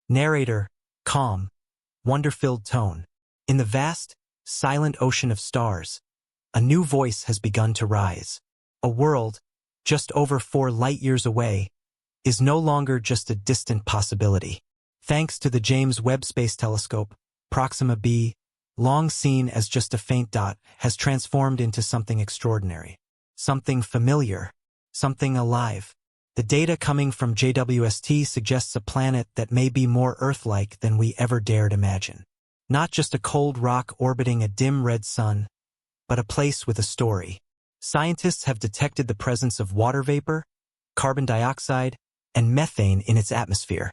Narrator, calm, wonder-filled tone. In the vast, silent ocean of stars, a new voice has begun to rise. A world, just over 4 light-years away, is no longer just a distant possibility. Thanks to the James Webb Space Telescope, Proxima b, long seen as just a faint dot, has transformed into something extraordinary. Something familiar. Something alive. The data coming from JWST suggests a planet that may be more Earth-like than we ever dared imagine. Not just a cold rock orbiting a dim red sun, but a place with a story. Scientists have detected the presence of water vapor, carbon dioxide, and methane in its atmosphere.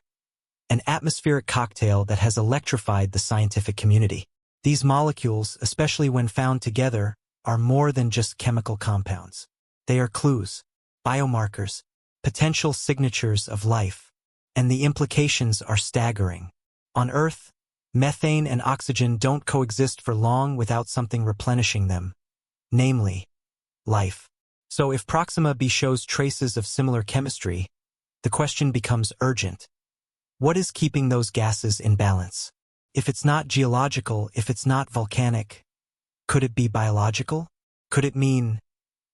An atmospheric cocktail that has electrified the scientific community. These molecules, especially when found together, are more than just chemical compounds. They are clues, biomarkers, potential signatures of life, and the implications are staggering. On Earth, methane and oxygen don't coexist for long without something replenishing them, namely, life. So if Proxima b shows traces of similar chemistry, the question becomes urgent. What is keeping those gases in balance? If it's not geological, if it's not volcanic, could it be biological? Could it mean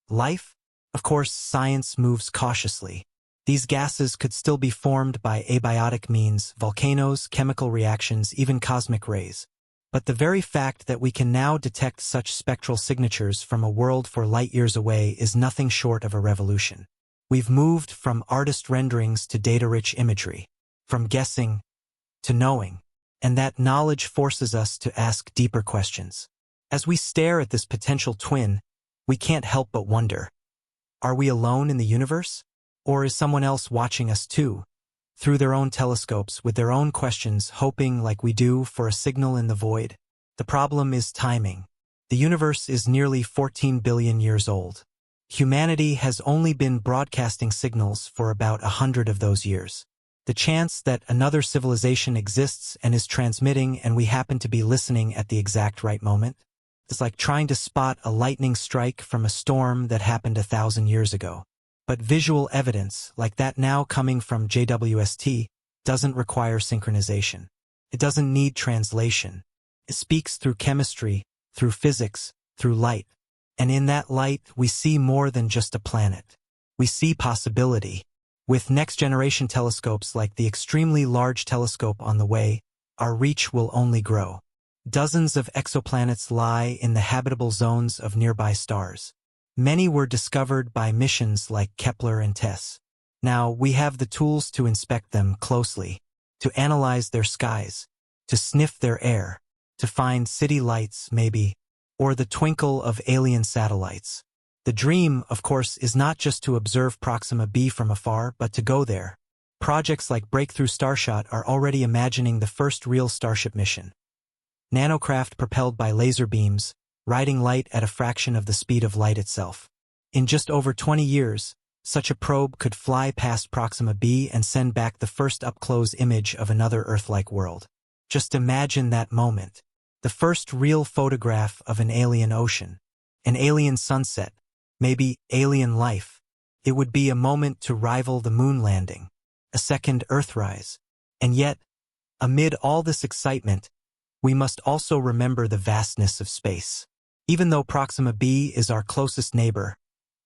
life? Of course, science moves cautiously. These gases could still be formed by abiotic means, volcanoes, chemical reactions, even cosmic rays. But the very fact that we can now detect such spectral signatures from a world 4 light-years away is nothing short of a revolution. We've moved from artist renderings to data-rich imagery, from guessing to knowing, and that knowledge forces us to ask deeper questions. As we stare at this potential twin, we can't help but wonder, are we alone in the universe? Or is someone else watching us too, through their own telescopes, with their own questions, hoping like we do for a signal in the void? The problem is timing. The universe is nearly 14 billion years old. Humanity has only been broadcasting signals for about 100 of those years. The chance that another civilization exists and is transmitting and we happen to be listening at the exact right moment is like trying to spot a lightning strike from a storm that happened 1,000 years ago. But visual evidence, like that now coming from JWST, doesn't require synchronization. It doesn't need translation. It speaks through chemistry, through physics, through light. And in that light, we see more than just a planet. We see possibility. With next-generation telescopes like the extremely large telescope on the way, our reach will only grow. Dozens of exoplanets lie in the habitable zones of nearby stars. Many were discovered by missions like Kepler and TESS. Now, we have the tools to inspect them closely, to analyze their skies, to sniff their air, to find city lights, maybe, or the twinkle of alien satellites. The dream, of course, is not just to observe Proxima b from afar, but to go there. Projects like Breakthrough Starshot are already imagining the first real Starship mission. Nanocraft propelled by laser beams, riding light at a fraction of the speed of light itself. In just over 20 years, such a probe could fly past Proxima b and send back the first up-close image of another Earth-like world. Just imagine that moment. The first real photograph of an alien ocean, an alien sunset, maybe alien life. It would be a moment to rival the moon landing, a second Earthrise. And yet, amid all this excitement, we must also remember the vastness of space. Even though Proxima b is our closest neighbor,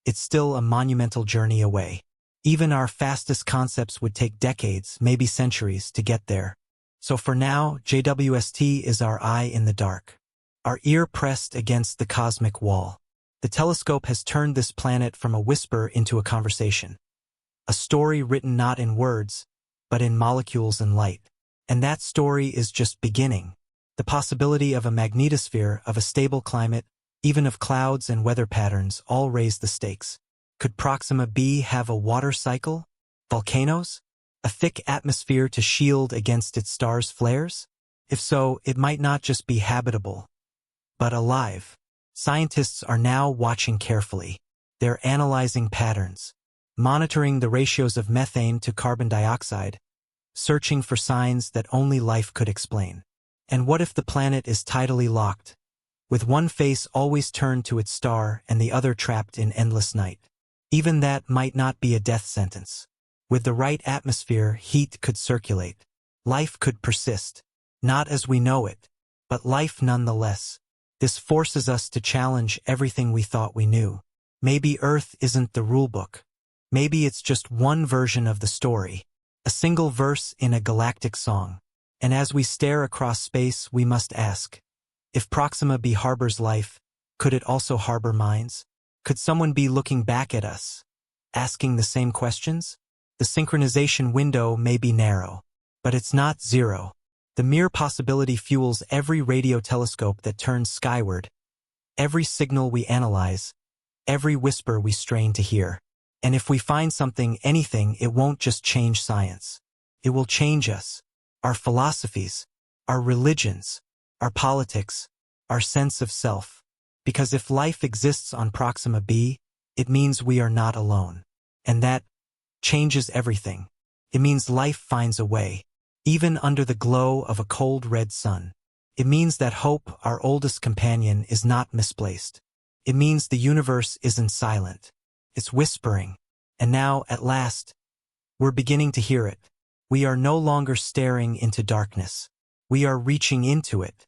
it's still a monumental journey away. Even our fastest concepts would take decades, maybe centuries, to get there. So for now, JWST is our eye in the dark, our ear pressed against the cosmic wall. The telescope has turned this planet from a whisper into a conversation. A story written not in words, but in molecules and light. And that story is just beginning. The possibility of a magnetosphere, of a stable climate, even of clouds and weather patterns, all raise the stakes. Could Proxima b have a water cycle? Volcanoes? A thick atmosphere to shield against its stars' flares? If so, it might not just be habitable, but alive. Scientists are now watching carefully. They're analyzing patterns, monitoring the ratios of methane to carbon dioxide, searching for signs that only life could explain. And what if the planet is tidally locked, with one face always turned to its star and the other trapped in endless night? Even that might not be a death sentence. With the right atmosphere, heat could circulate. life could persist. Not as we know it, but life nonetheless. This forces us to challenge everything we thought we knew. Maybe Earth isn't the rulebook. Maybe it's just one version of the story, a single verse in a galactic song. And as we stare across space, we must ask, if Proxima B harbors life, could it also harbor minds? Could someone be looking back at us, asking the same questions? The synchronization window may be narrow, but it's not zero. The mere possibility fuels every radio telescope that turns skyward, every signal we analyze, every whisper we strain to hear. And if we find something, anything, it won't just change science. It will change us, our philosophies, our religions, our politics, our sense of self. Because if life exists on Proxima B, it means we are not alone. And that changes everything. It means life finds a way, even under the glow of a cold red sun. It means that hope, our oldest companion, is not misplaced. It means the universe isn't silent. It's whispering. And now, at last, we're beginning to hear it. We are no longer staring into darkness. We are reaching into it.